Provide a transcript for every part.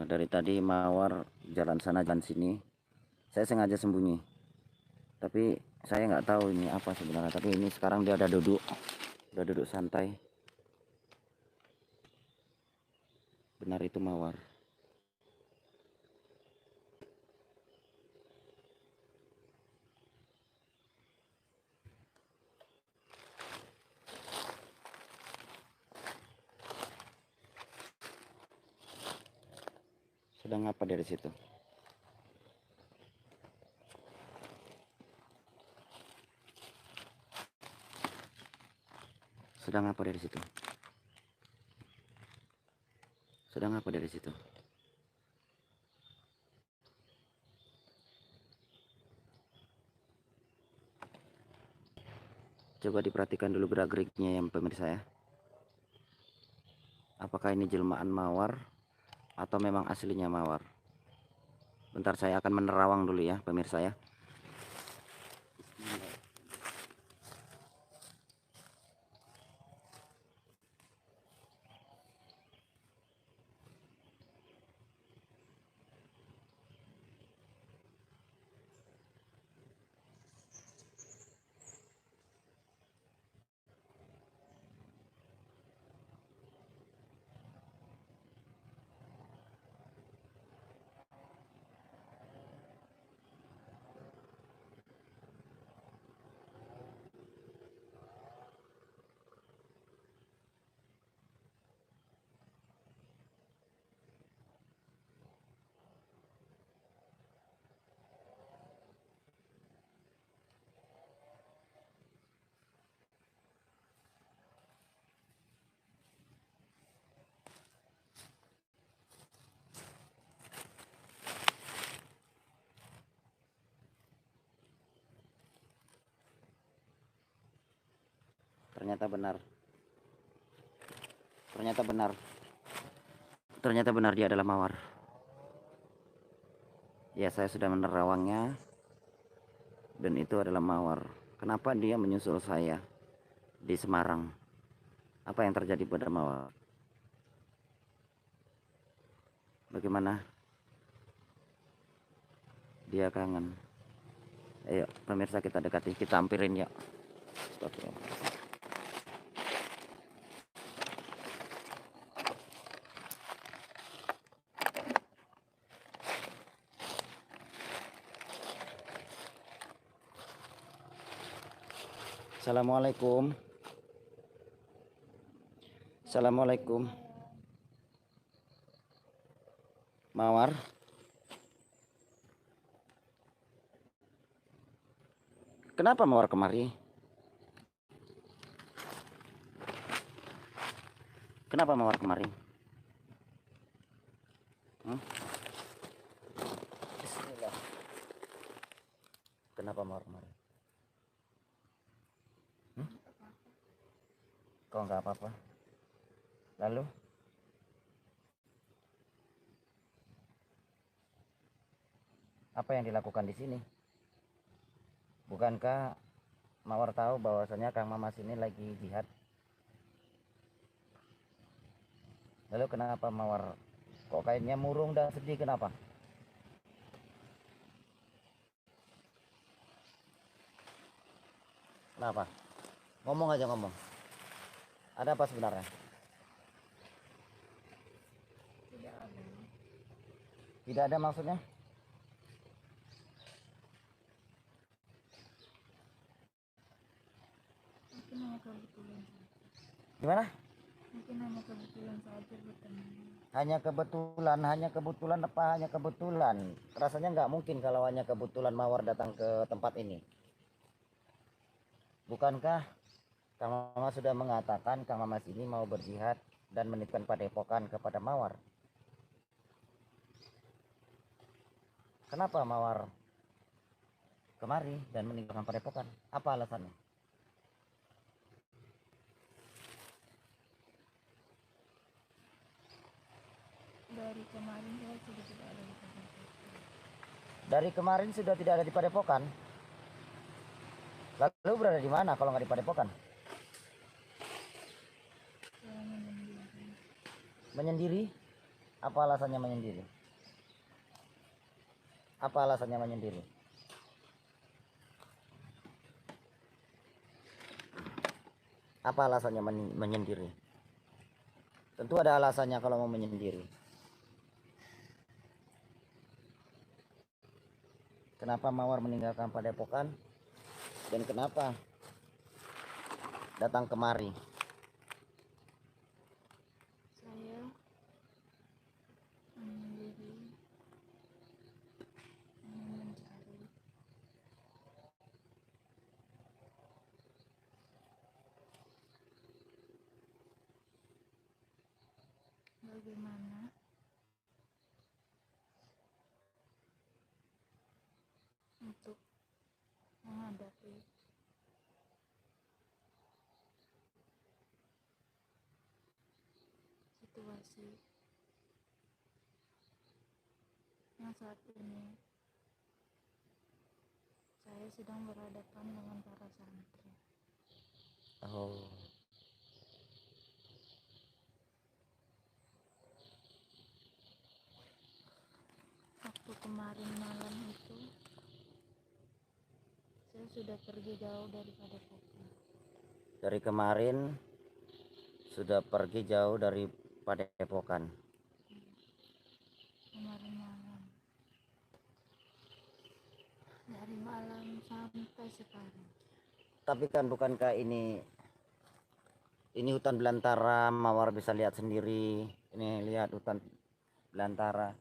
Dari tadi mawar jalan sana jalan sini. Saya sengaja sembunyi, tapi saya nggak tahu ini apa sebenarnya. Tapi ini sekarang dia udah duduk santai. Benar itu mawar. Sedang apa dari situ? Sedang apa dari situ? Sedang apa dari situ? Coba diperhatikan dulu gerak-geriknya ya pemirsa ya. Apakah ini jelmaan mawar atau memang aslinya mawar? Bentar, saya akan menerawang dulu ya pemirsa ya. Ternyata benar. Ternyata benar. Ternyata benar dia adalah mawar. Ya, saya sudah menerawangnya dan itu adalah mawar. Kenapa dia menyusul saya di Semarang? Apa yang terjadi pada mawar? Bagaimana dia kangen? Ayo pemirsa, kita dekati, kita ampirin yuk. Assalamualaikum. Assalamualaikum. Mawar. Kenapa mawar kemari? Kenapa mawar kemari? Bismillah. Kenapa mawar kemari? Kok nggak apa-apa? Lalu? Apa yang dilakukan di sini? Bukankah mawar tahu bahwasanya Kang Mamas ini lagi jihad? Lalu kenapa mawar kok kayaknya murung dan sedih, kenapa? Kenapa? Ngomong aja, ngomong. Ada apa sebenarnya? Tidak ada maksudnya? Mungkin hanya kebetulan. Gimana? Mungkin hanya kebetulan saja bertemu. Hanya kebetulan apa? Hanya kebetulan. Rasanya nggak mungkin kalau hanya kebetulan mawar datang ke tempat ini. Bukankah Kang Mamas sudah mengatakan Kang Mamas ini mau berjihad dan menitipkan padepokan kepada mawar? Kenapa mawar kemari dan meninggalkan padepokan? Apa alasannya? Dari kemarin saya sudah tidak ada di padepokan. Dari kemarin sudah tidak ada di padepokan. Lalu berada di mana kalau nggak di padepokan? Saya menyendiri. Menyendiri? Apa alasannya menyendiri? Apa alasannya menyendiri? Apa alasannya menyendiri? Tentu ada alasannya kalau mau menyendiri. Kenapa Mawar meninggalkan Padepokan? Dan kenapa datang kemari? Saya menyendiri ingin mencari bagaimana untuk menghadapi situasi yang saat ini saya sedang berhadapan dengan para santri. Oh, Waktu kemarin malam itu saya sudah pergi jauh daripada Padepokan. dari kemarin sudah pergi jauh dari Padepokan. Kemarin malam, dari malam sampai sekarang. Tapi kan bukankah ini hutan belantara, Mawar bisa lihat sendiri. Ini lihat hutan belantara.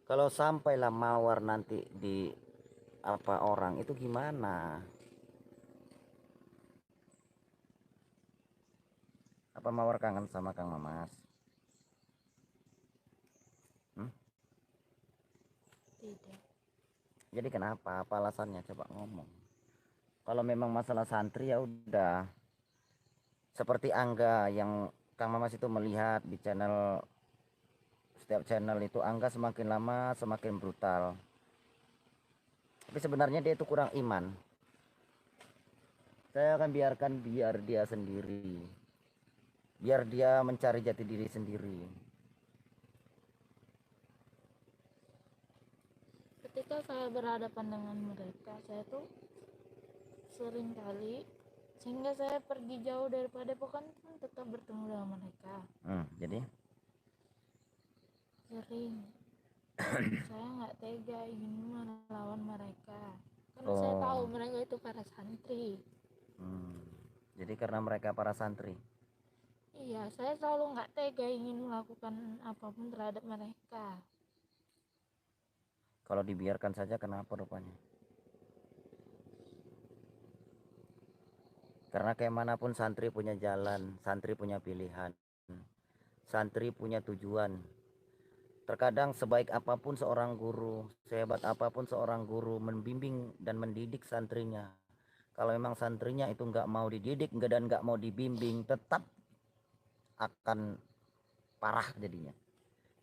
Kalau sampailah Mawar nanti di apa orang itu gimana? Apa Mawar kangen sama Kang Mamas? Tidak. Jadi kenapa? Apa alasannya? Coba ngomong. Kalau memang masalah santri ya udah. Seperti Angga yang Kang Mamas itu melihat di channel, setiap channel itu Angga semakin lama semakin brutal. Tapi sebenarnya dia itu kurang iman. Saya akan biar dia sendiri. Biar dia mencari jati diri sendiri. Ketika saya berhadapan dengan mereka, saya tuh sering kali, sehingga saya pergi jauh daripada Padepokan pun tetap bertemu dengan mereka. Jadi Sering saya nggak tega ingin melawan mereka, karena saya tahu mereka itu para santri. Jadi karena mereka para santri. Iya, saya selalu nggak tega ingin melakukan apapun terhadap mereka. Kalau dibiarkan saja kenapa rupanya? Karena kayak manapun santri punya jalan, santri punya pilihan, santri punya tujuan. Terkadang sebaik apapun seorang guru, sehebat apapun seorang guru membimbing dan mendidik santrinya, kalau memang santrinya itu nggak mau dididik dan nggak mau dibimbing, tetap akan parah jadinya.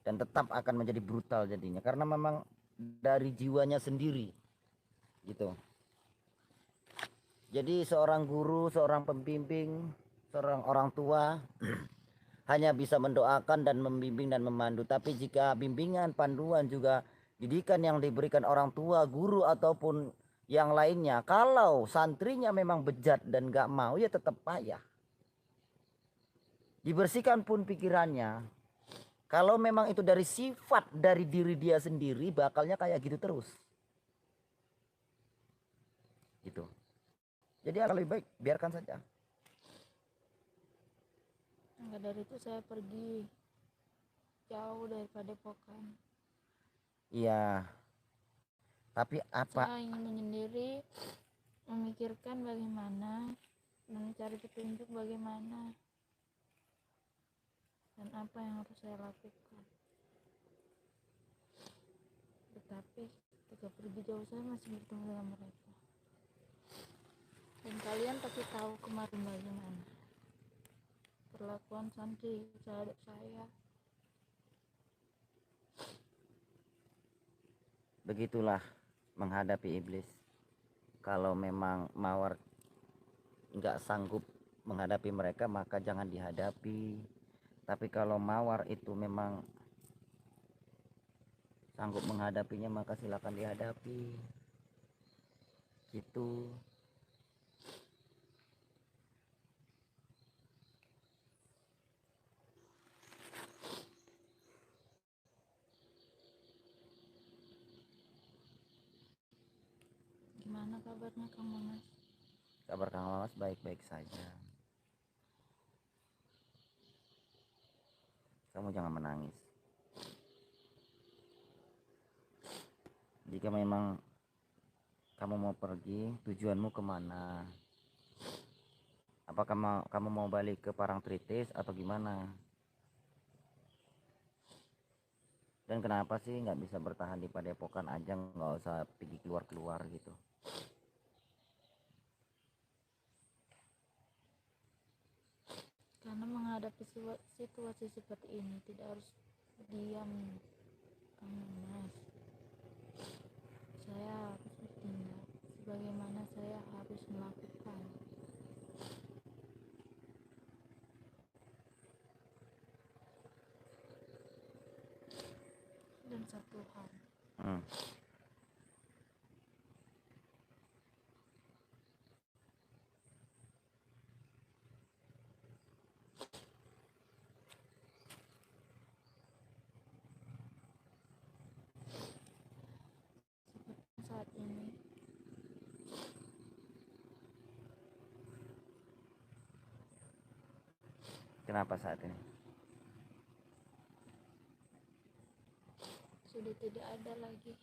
Dan tetap akan menjadi brutal jadinya. Karena memang dari jiwanya sendiri. Gitu. Jadi seorang guru, seorang pembimbing, seorang orang tua hanya bisa mendoakan dan membimbing dan memandu. Tapi jika bimbingan, panduan juga didikan yang diberikan orang tua, guru ataupun yang lainnya, kalau santrinya memang bejat dan gak mau, ya tetap payah. Dibersihkan pun pikirannya, kalau memang itu dari sifat dari diri dia sendiri, bakalnya kayak gitu terus. Gitu. Jadi lebih baik biarkan saja. Maka dari itu saya pergi jauh daripada Padepokan. Iya. Tapi apa? Saya ingin menyendiri, memikirkan bagaimana, mencari petunjuk bagaimana, dan apa yang harus saya lakukan. Tetapi ketika pergi jauh saya masih bertemu dengan mereka. Dan kalian pasti tahu kemarin bagaimana perlakuan santri terhadap saya. Begitulah menghadapi iblis. Kalau memang Mawar nggak sanggup menghadapi mereka, maka jangan dihadapi. Tapi kalau mawar itu memang sanggup menghadapinya, maka silakan dihadapi gitu. Gimana kabarnya Kang Mamas? Kabar Kang Mamas baik-baik saja. Kamu jangan menangis. Jika memang kamu mau pergi, tujuanmu kemana? Apakah kamu mau balik ke Parangtritis atau gimana? Dan kenapa sih nggak bisa bertahan di Padepokan aja, nggak usah pergi keluar-keluar gitu? Karena menghadapi situasi seperti ini tidak harus diam, Kang Mamas. Saya harus bertindak sebagaimana saya harus melakukan. Dan satu hal, saat ini Kenapa saat ini? sudah tidak ada lagi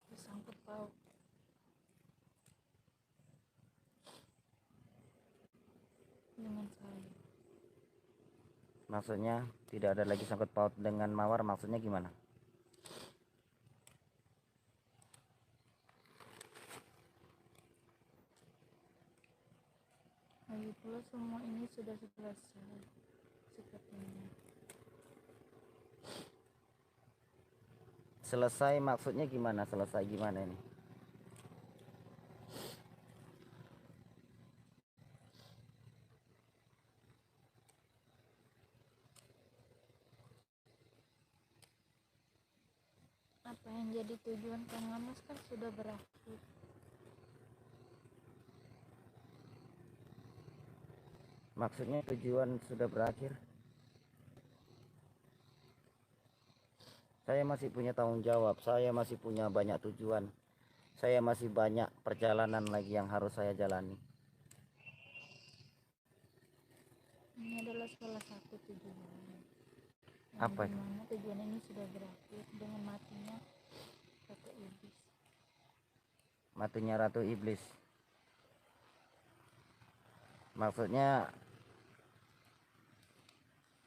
bersangkut paut dengan saya. Maksudnya tidak ada lagi sangkut paut dengan mawar, maksudnya gimana? Lagi pula semua ini sudah selesai sepertinya. Selesai maksudnya gimana? Selesai gimana ini? Apa yang jadi tujuan Kang Mamas kan sudah berakhir. Maksudnya tujuan sudah berakhir? Saya masih punya tanggung jawab, saya masih punya banyak tujuan, saya masih banyak perjalanan lagi yang harus saya jalani. Ini adalah salah satu tujuan. Apa itu? Dimana tujuan ini sudah berakhir dengan matinya Ratu Iblis. Matinya Ratu Iblis. Maksudnya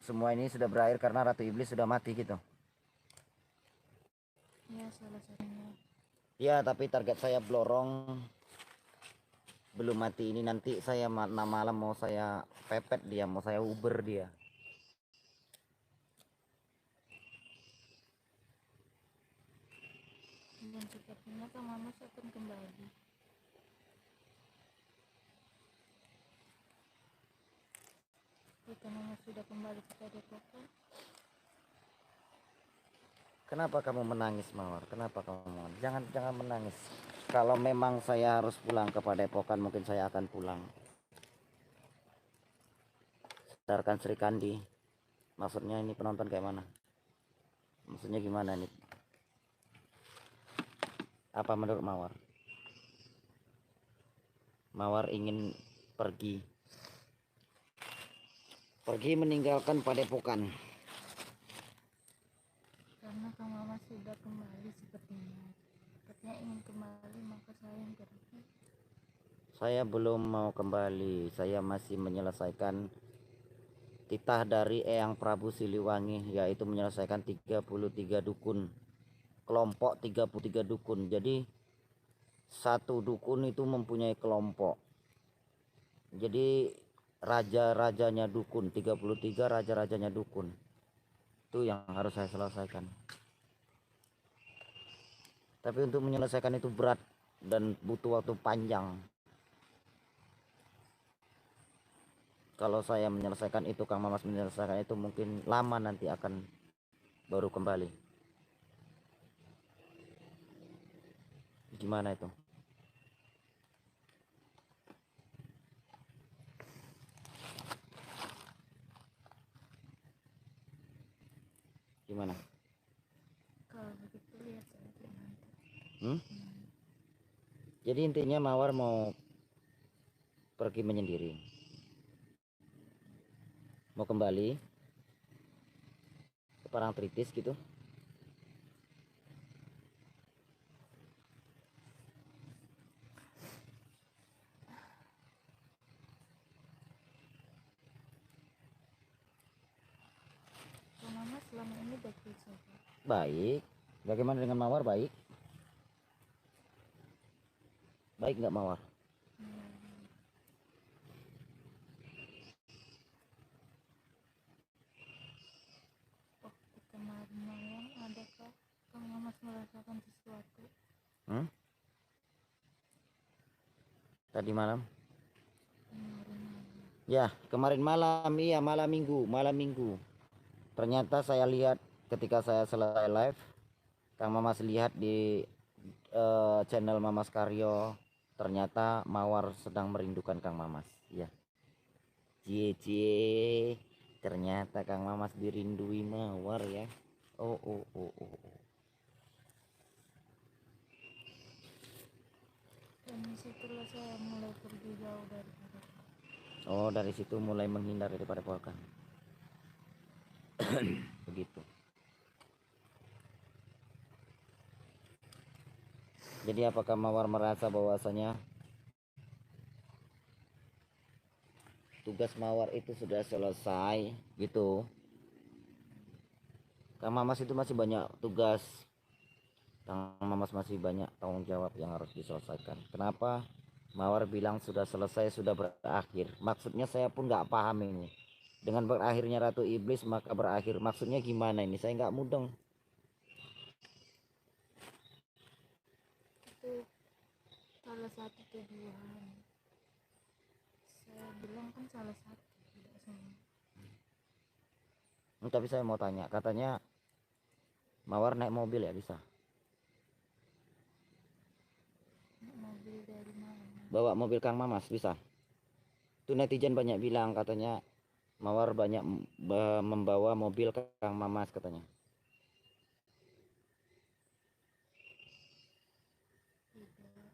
semua ini sudah berakhir karena Ratu Iblis sudah mati gitu? Ya, salah satunya. Ya, tapi target saya Blorong belum mati. Ini nanti saya malam mau saya pepet dia, mau saya uber dia. Dan sepertinya Kang Mamas akan kembali. Jika Mamas sudah kembali ke Padepokan, Kenapa kamu menangis, Mawar? Kenapa kamu menangis? Jangan menangis. Kalau memang saya harus pulang ke Padepokan, mungkin saya akan pulang. Sadarkan Sri Kandi. Maksudnya ini penonton kayak mana? Maksudnya gimana nih? Apa menurut Mawar? Mawar ingin pergi meninggalkan Padepokan. karena Kang Mamas sudah kembali sepertinya. Katanya ingin kembali, maka saya yang pergi. Saya belum mau kembali. Saya masih menyelesaikan titah dari Eyang Prabu Siliwangi, yaitu menyelesaikan 33 dukun. Kelompok 33 dukun. Jadi satu dukun itu mempunyai kelompok. Jadi raja-rajanya dukun, 33 raja-rajanya dukun. Itu yang harus saya selesaikan. Tapi untuk menyelesaikan itu berat. dan butuh waktu panjang. Kalau saya menyelesaikan itu, Kang Mamas menyelesaikan itu, mungkin lama nanti akan baru kembali. Gimana itu? Gimana? Kalau begitu lihat saja nanti. Jadi intinya Mawar mau pergi menyendiri, mau kembali ke Parangtritis gitu. Kang Mamas selama ini baik-baik saja. Baik. Bagaimana dengan Mawar? Baik. Baik nggak Mawar? Waktu kemarin malam adakah Kang Mamas merasakan sesuatu? Tadi malam? Kemarin malam. Ya, kemarin malam, iya malam minggu. Ternyata saya lihat ketika saya selesai live, Kang Mamas lihat di channel Mamas Karyo, ternyata Mawar sedang merindukan Kang Mamas. Ya. Cie, ternyata Kang Mamas dirindui Mawar ya. Oh. Dan disitulah saya mulai pergi jauh dari mereka. Oh, dari situ mulai menghindar daripada Volkan. Begitu. Jadi apakah Mawar merasa bahwasanya tugas Mawar itu sudah selesai gitu? Kang Mamas itu masih banyak tugas. Kang Mamas masih banyak tanggung jawab yang harus diselesaikan. Kenapa Mawar bilang sudah selesai, sudah berakhir? Maksudnya saya pun nggak paham ini. Dengan berakhirnya Ratu Iblis maka berakhir. Maksudnya gimana ini? Saya nggak mudeng. Itu salah satu tujuan. Saya bilang kan salah satu, tidak semua. Tapi saya mau tanya, katanya Mawar naik mobil ya bisa? Naik mobil dari mana? Bawa mobil Kang Mamas bisa? Itu netizen banyak bilang katanya Mawar banyak membawa mobil Kang Mamas katanya. Tidak.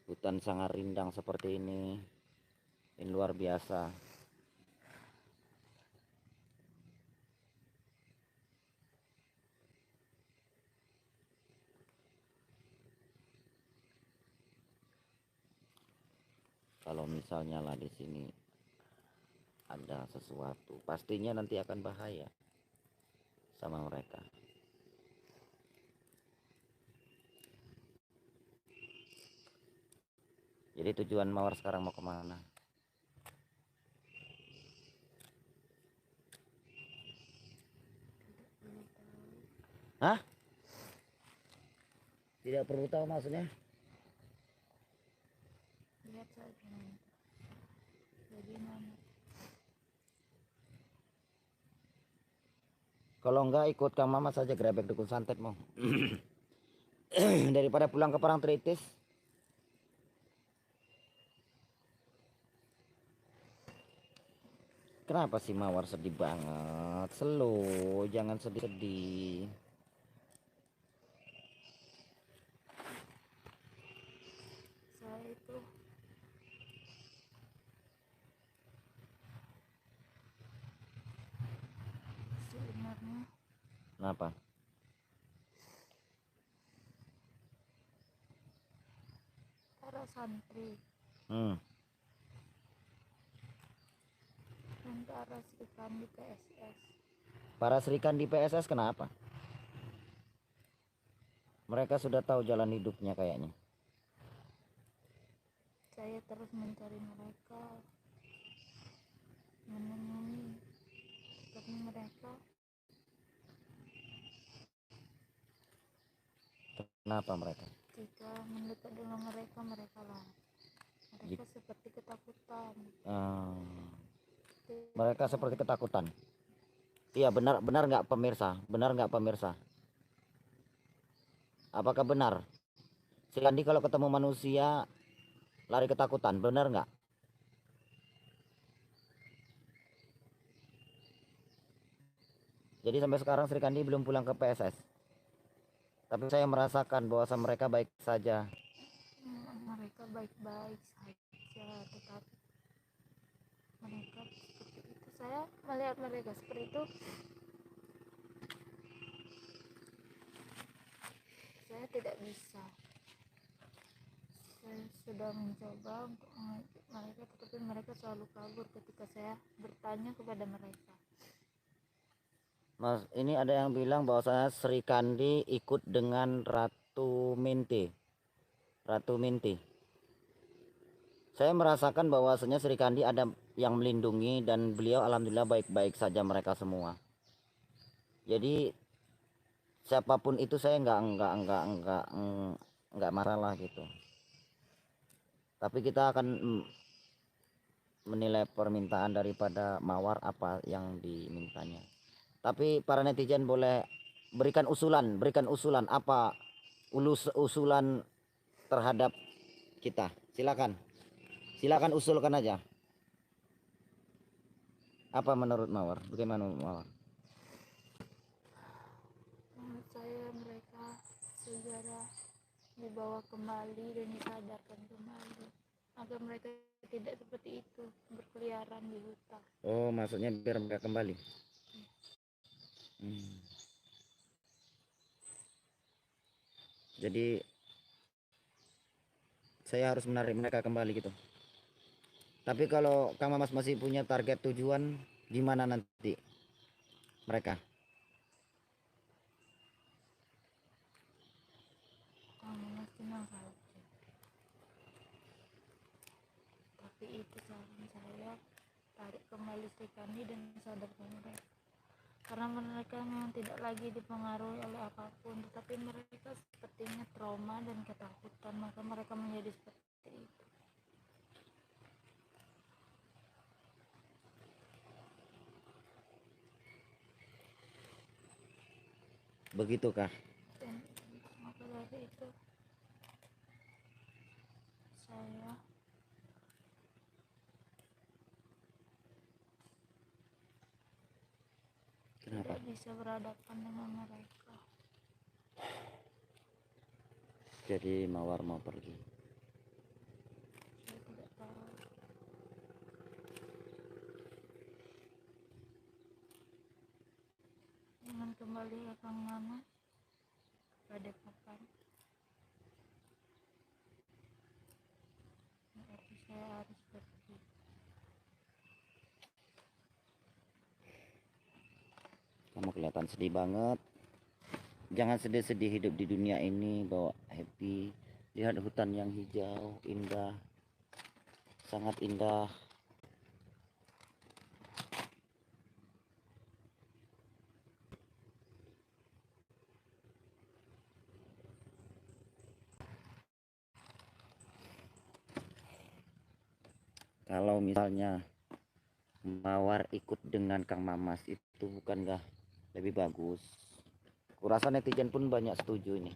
Hutan sangat rindang seperti ini luar biasa. Kalau misalnya lah di sini ada sesuatu, pastinya nanti akan bahaya sama mereka. Jadi tujuan Mawar sekarang mau kemana? Hah? Tidak perlu tahu maksudnya? Lihat saja nanti. Bagaimana? Kalau enggak ikut Kang Mama saja grebek dukun santet mau. Daripada pulang ke Parangtritis. Kenapa sih Mawar sedih banget? Slow, jangan sedih-sedih. Saya itu sebenarnya Kenapa? para santri dan para serikandi di PSS. Para serikan di PSS kenapa? Mereka sudah tahu jalan hidupnya kayaknya. Saya terus mencari mereka. menemui, tapi mereka Kenapa mereka? jika mendekat dengan mereka seperti ketakutan. Mereka seperti ketakutan. Iya, benar nggak pemirsa? Benar nggak pemirsa? Apakah benar? Si Kandi kalau ketemu manusia lari ketakutan, benar nggak? Jadi sampai sekarang Sri Kandi belum pulang ke PSS. Tapi saya merasakan bahwa mereka baik saja. Mereka baik-baik saja, tetapi mereka seperti itu. Saya melihat mereka seperti itu. Saya tidak bisa. Saya sudah mencoba untuk mengajak mereka, tetapi mereka selalu kabur ketika saya bertanya kepada mereka. Mas, ini ada yang bilang bahwa Sri Kandi ikut dengan Ratu Minti. Ratu Minti. Saya merasakan bahwasanya Sri Kandi ada yang melindungi dan beliau alhamdulillah baik-baik saja mereka semua. Jadi siapapun itu saya nggak masalah gitu. Tapi kita akan menilai permintaan daripada Mawar apa yang dimintanya. Tapi para netizen boleh berikan usulan apa usulan terhadap kita. Silakan usulkan aja. Apa menurut Mawar? Bagaimana Mawar? Menurut saya mereka segera dibawa kembali dan disadarkan kembali agar mereka tidak seperti itu berkeliaran di hutan. Oh, maksudnya biar mereka kembali. Jadi saya harus menarik mereka kembali gitu. Tapi kalau Kang Mamas masih punya target tujuan, gimana nanti mereka? Kamu senang saja. Tapi itu saran saya, tarik kembali Sri Kandi dan sadarkan mereka. Karena mereka memang tidak lagi dipengaruhi oleh apapun, tetapi mereka sepertinya trauma dan ketakutan, maka mereka menjadi seperti itu. Begitukah? Dan maka dari itu saya Kenapa? tidak bisa berhadapan dengan mereka. Jadi Mawar mau pergi. Saya tidak tahu. Dengan kembali ke Kang Mama pada papan, berarti saya harus pergi. Kamu kelihatan sedih banget. Jangan sedih-sedih hidup di dunia ini, bawa happy. Lihat hutan yang hijau, indah. Sangat indah. Kalau misalnya Mawar ikut dengan Kang Mamas itu bukankah lebih bagus? Kurasa netizen pun banyak setuju ini.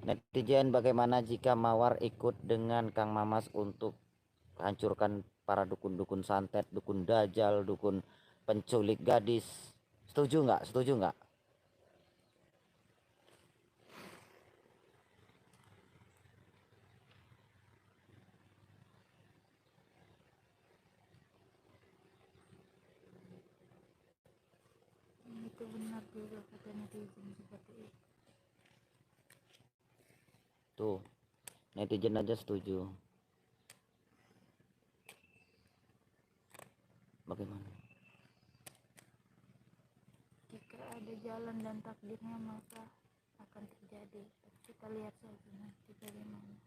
Netizen, bagaimana jika Mawar ikut dengan Kang Mamas untuk hancurkan para dukun-dukun santet, dukun dajal, dukun penculik gadis? Setuju nggak? Setuju nggak? Itu benar juga kata netizen seperti itu. Tuh, netizen aja setuju. Bagaimana? Jika ada jalan dan takdirnya maka akan terjadi. Kita lihat saja nanti bagaimana.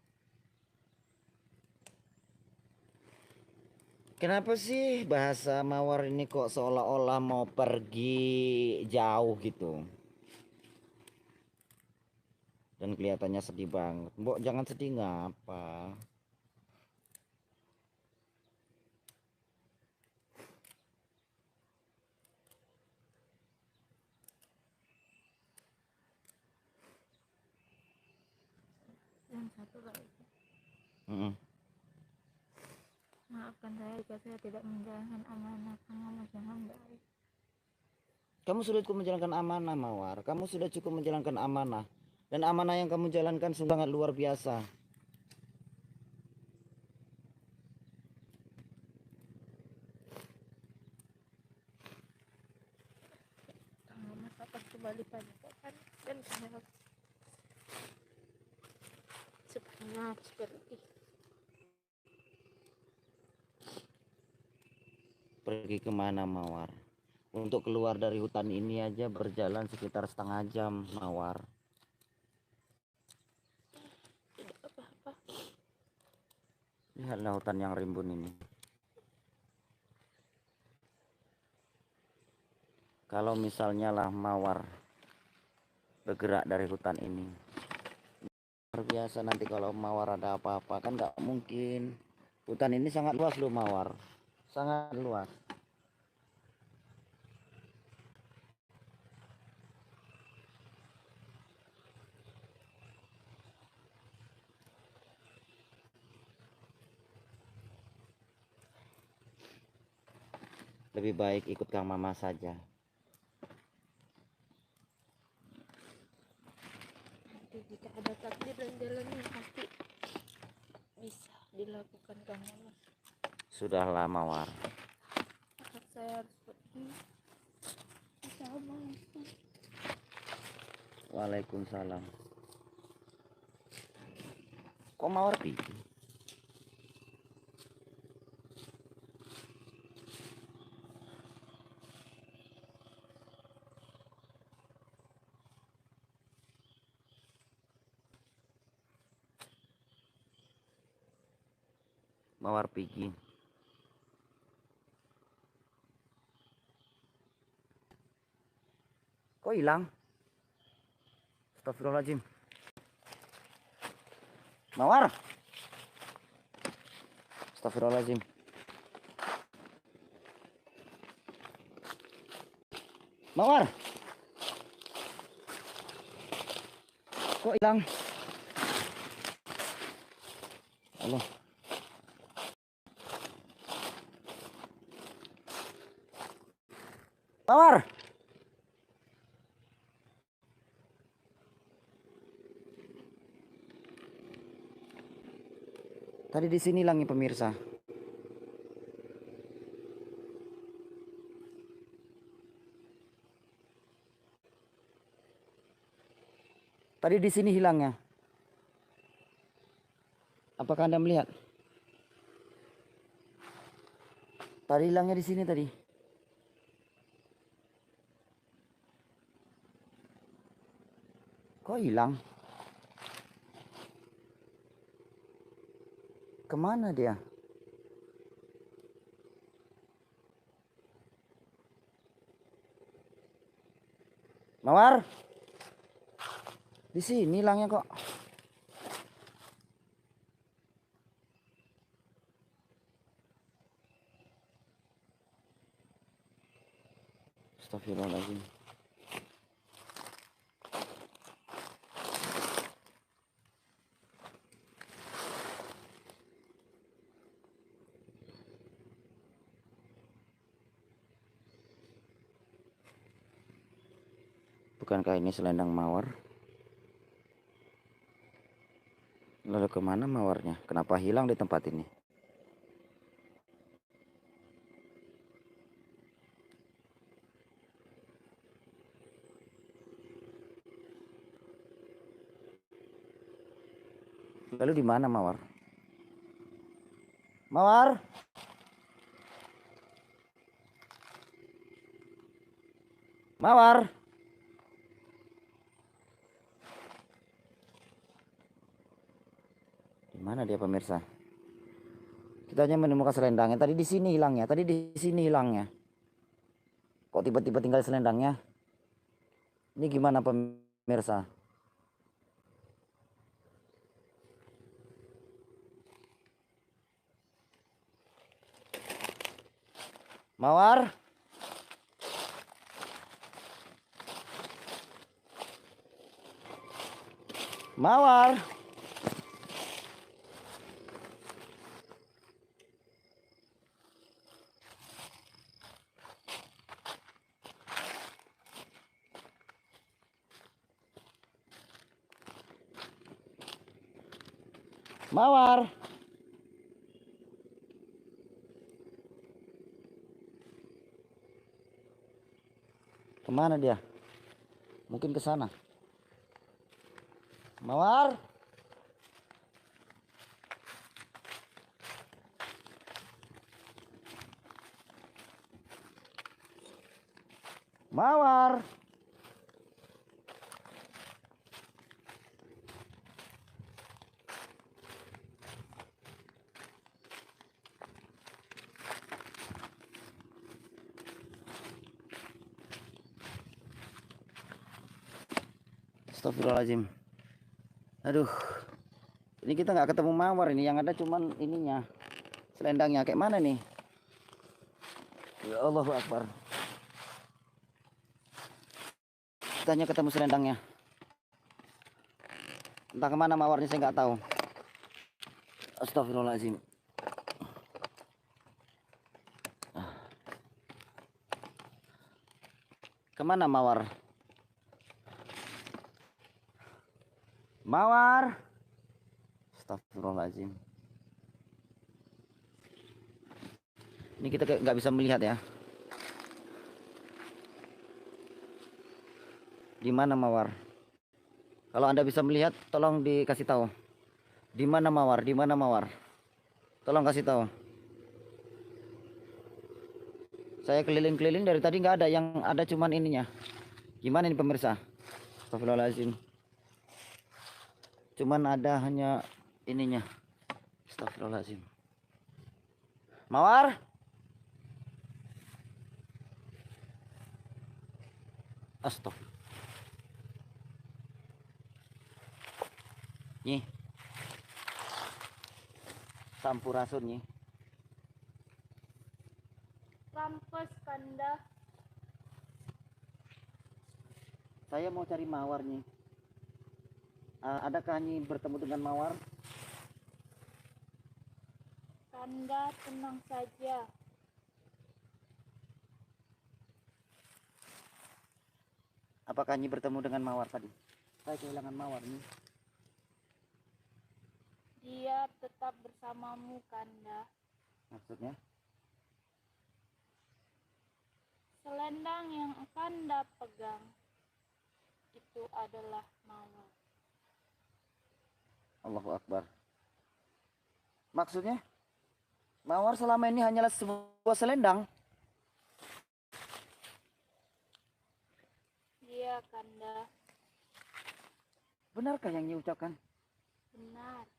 Kenapa sih bahasa Mawar ini kok seolah-olah mau pergi jauh gitu? Dan kelihatannya sedih banget. Mbok jangan sedih ngapa? Dan satu lagi, Mm-mm. maafkan saya jika saya tidak menjalankan amanah Kang Mamas yang baik. Kamu sudah cukup menjalankan amanah, Mawar. Kamu sudah cukup menjalankan amanah. Dan amanah yang kamu jalankan sangat luar biasa. Kang Mamas akan kembali pada Tuhan dan saya seperti Pergi kemana, Mawar? Untuk keluar dari hutan ini aja berjalan sekitar setengah jam, Mawar. tidak apa-apa. Lihatlah hutan yang rimbun ini. Kalau misalnya lah Mawar bergerak dari hutan ini, luar biasa. Nanti kalau Mawar ada apa-apa kan nggak mungkin. Hutan ini sangat luas loh, Mawar. Sangat luas. Lebih baik ikut Kang Mama saja. Nanti jika ada takdir dan jalannya pasti bisa dilakukan Kang Mamas. Sudahlah, Mawar. Saat saya harus pergi. Assalamualaikum. Waalaikumsalam. Kok Mawar pergi? Mawar pergi. Kok hilang? Astagfirullahaladzim. Mawar. Astagfirullahaladzim. Mawar. Kok hilang? Allah. Mawar. Tadi di sini hilang pemirsa. Tadi di sini hilangnya. Apakah Anda melihat? Tadi hilangnya di sini tadi. Kok hilang? Kemana dia? Mawar? Di sini hilangnya kok. Astagfirullahaladzim. Bukankah ini selendang Mawar? Lalu kemana Mawarnya? Kenapa hilang di tempat ini? Lalu di mana Mawar? Mawar? Mawar? Di mana dia pemirsa? Kita hanya menemukan selendangnya. Tadi di sini hilangnya. Tadi di sini hilangnya. Kok tiba-tiba tinggal selendangnya? Ini gimana pemirsa? Mawar? Mawar? Mawar? Kemana dia? Mungkin ke sana. Mawar? Mawar? Astagfirullahaladzim. Aduh. Ini kita nggak ketemu mawar ini. Yang ada cuman ininya. Selendangnya. Kayak mana nih? Ya Allahu Akbar. Kita hanya ketemu selendangnya. Entah kemana mawarnya saya nggak tahu. Astagfirullahaladzim. Kemana mawar? Mawar. Astagfirullahaladzim. Ini kita nggak bisa melihat ya. Di mana mawar? Kalau Anda bisa melihat, tolong dikasih tahu. Di mana mawar? Di mana mawar? Tolong kasih tahu. Saya keliling-keliling dari tadi nggak ada, yang ada cuman ininya. Gimana ini pemirsa? Astagfirullahaladzim. Cuman ada hanya ininya. Astagfirullahaladzim. Mawar? Astagfirullah. Nih. Sampurasun nih. Rampes Kanda. Saya mau cari mawar nih. Adakah Nyi bertemu dengan mawar? Kanda tenang saja. Apakah Nyi bertemu dengan mawar tadi? Saya kehilangan mawar nih. Dia tetap bersamamu, Kanda. Maksudnya? Selendang yang Kanda pegang itu adalah mawar. Allahu Akbar. Maksudnya? Mawar selama ini hanyalah sebuah selendang. Iya, Kanda. Benarkah yang Nyi ucapkan? Benar.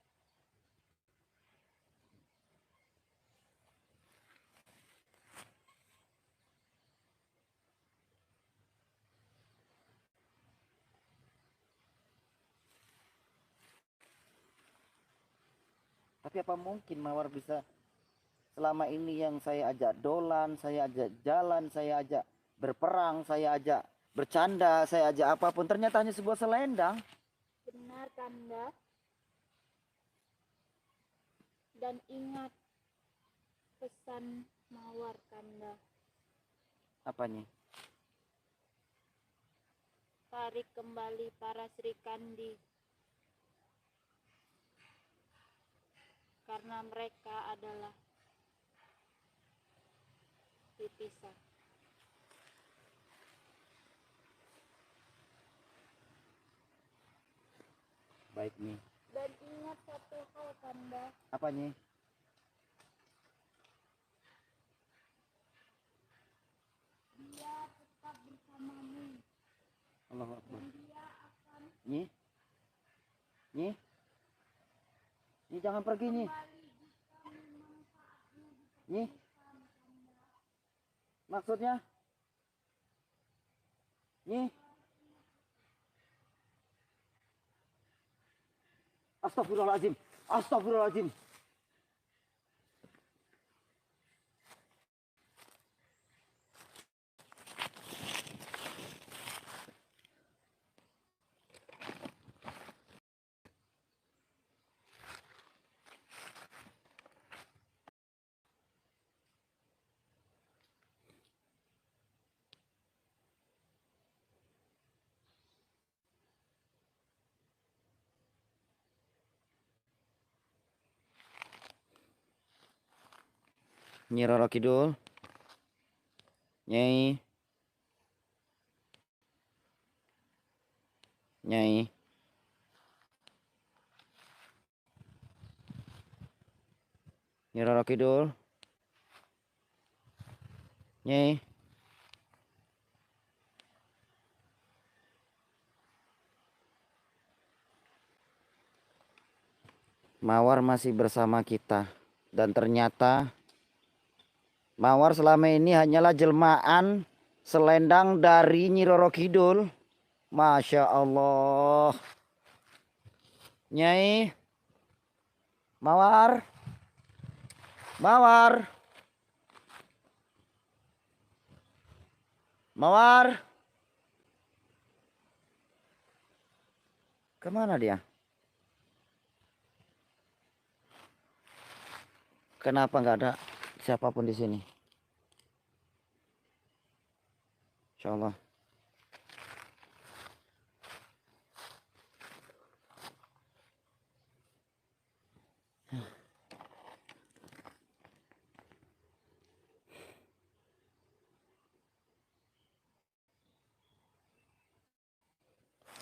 Tapi apa mungkin mawar bisa selama ini yang saya ajak dolan, saya ajak jalan, saya ajak berperang, saya ajak bercanda, saya ajak apapun, ternyata hanya sebuah selendang. Benar, Kanda. Dan ingat pesan mawar, Kanda. Apanya? Tarik kembali para Sri Kandi. Karena mereka adalah dipisah. Baik nih. Dan ingat satu hal, Kanda. Apanya? Dia tetap bersamamu. Allahu Akbar. Dan dia akan Nyi? Nyi? Nyi jangan pergi Nyi. kembali jika memang saat Nih, maksudnya? Nih. Astagfirullahaladzim. Astagfirullahaladzim. Nyi Roro Kidul. Nyai. Nyai. Nyi Roro Kidul. Nyai. Mawar masih bersama kita. Dan ternyata Mawar selama ini hanyalah jelmaan selendang dari Nyi Roro Kidul. Masya Allah. Nyai. Mawar. Mawar. Mawar. Kemana dia? Kenapa nggak ada siapapun di sini? Insya Allah.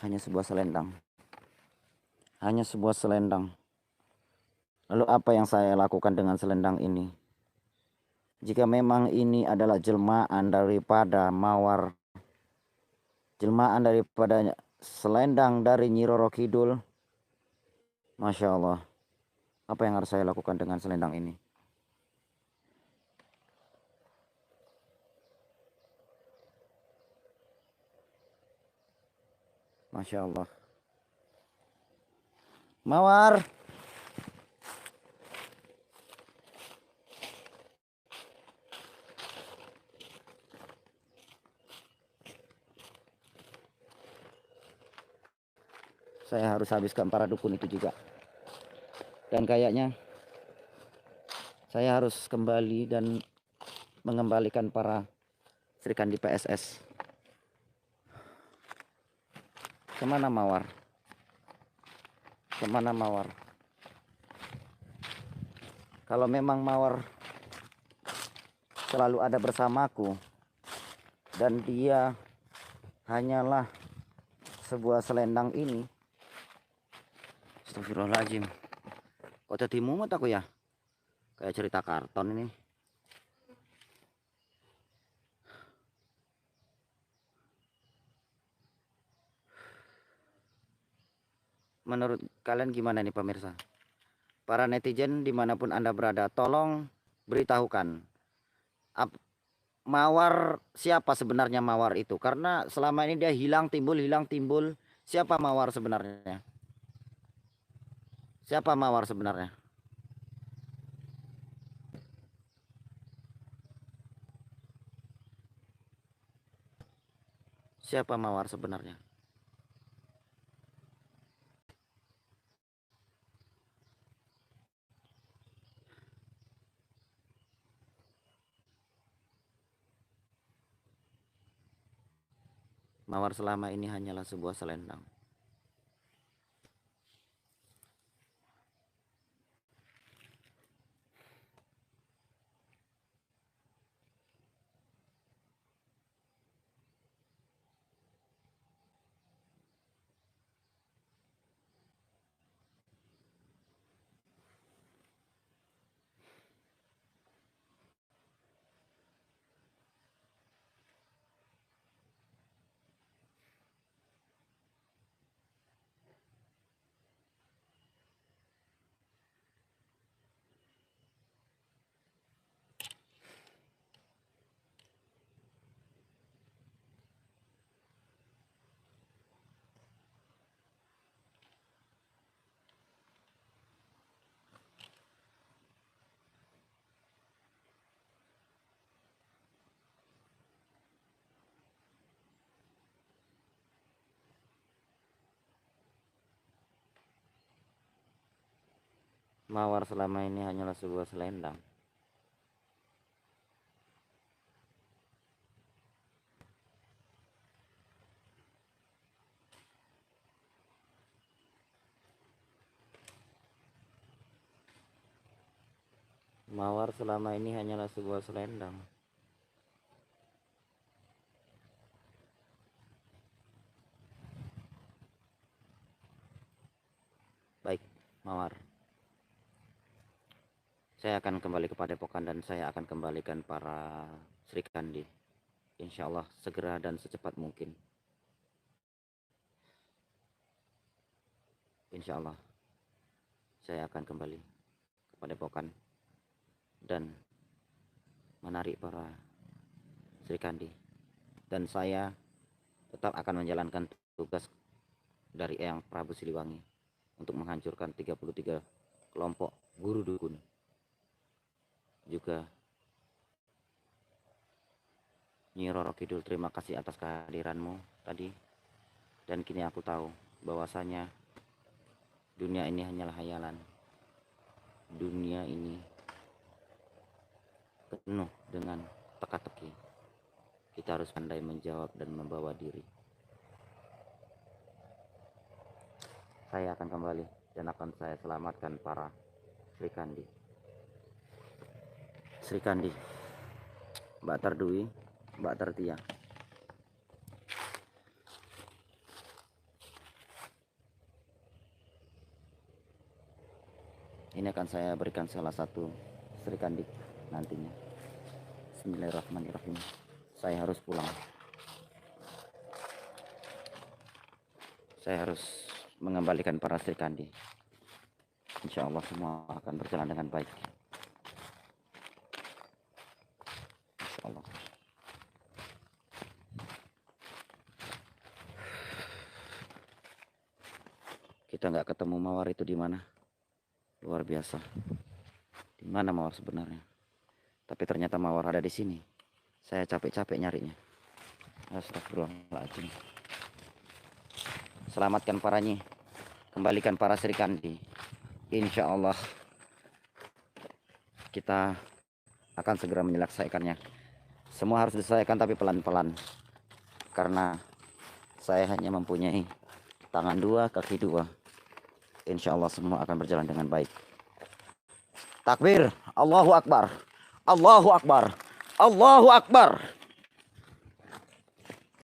Hanya sebuah selendang. Hanya sebuah selendang. Lalu apa yang saya lakukan dengan selendang ini? Jika memang ini adalah jelmaan daripada Mawar, jelmaan daripada selendang dari Nyi Roro Kidul, Masya Allah, apa yang harus saya lakukan dengan selendang ini? Masya Allah. Mawar. Saya harus habiskan para dukun itu juga. Dan kayaknya saya harus kembali dan mengembalikan para Serikandi PSS. Kemana Mawar? Kemana Mawar? Kalau memang Mawar selalu ada bersamaku dan dia hanyalah sebuah selendang ini. Astagfirullahaladzim. Kok jadi mumet aku ya? Kayak cerita karton ini. Menurut kalian gimana nih pemirsa? Para netizen dimanapun Anda berada, tolong beritahukan Mawar, siapa sebenarnya Mawar itu? Karena selama ini dia hilang timbul. Siapa Mawar sebenarnya? Siapa Mawar sebenarnya? Siapa Mawar sebenarnya? Mawar selama ini hanyalah sebuah selendang. Mawar selama ini hanyalah sebuah selendang. Mawar selama ini hanyalah sebuah selendang. Baik, Mawar. Saya akan kembali ke Padepokan dan saya akan kembalikan para Sri Kandi. Insya Allah segera dan secepat mungkin. Insya Allah saya akan kembali ke Padepokan dan menarik para Sri Kandi. Dan saya tetap akan menjalankan tugas dari Eyang Prabu Siliwangi untuk menghancurkan 33 kelompok guru dukun. Juga Nyi Roro Kidul, terima kasih atas kehadiranmu tadi. Dan kini aku tahu bahwasanya dunia ini hanyalah hayalan. Dunia ini penuh dengan teka-teki. Kita harus pandai menjawab dan membawa diri. Saya akan kembali dan akan saya selamatkan para Sri Kandi. Sri Kandi, Mbak Tardui, Mbak Tartia. Ini akan saya berikan salah satu Sri Kandi nantinya. Bismillahirrahmanirrahim. Saya harus pulang. Saya harus mengembalikan para Sri Kandi. Insya Allah semua akan berjalan dengan baik. Insya Allah. Kita nggak ketemu Mawar itu di mana? Luar biasa. Di mana Mawar sebenarnya? Tapi ternyata Mawar ada di sini. Saya capek-capek nyarinya. Astagfirullahaladzim. Selamatkan para Nyi. Kembalikan para Sri Kandi. Insya Allah kita akan segera menyelesaikannya. Semua harus diselesaikan tapi pelan-pelan. Karena saya hanya mempunyai tangan dua, kaki dua. Insya Allah semua akan berjalan dengan baik. Takbir, Allahu Akbar, Allahu Akbar, Allahu Akbar.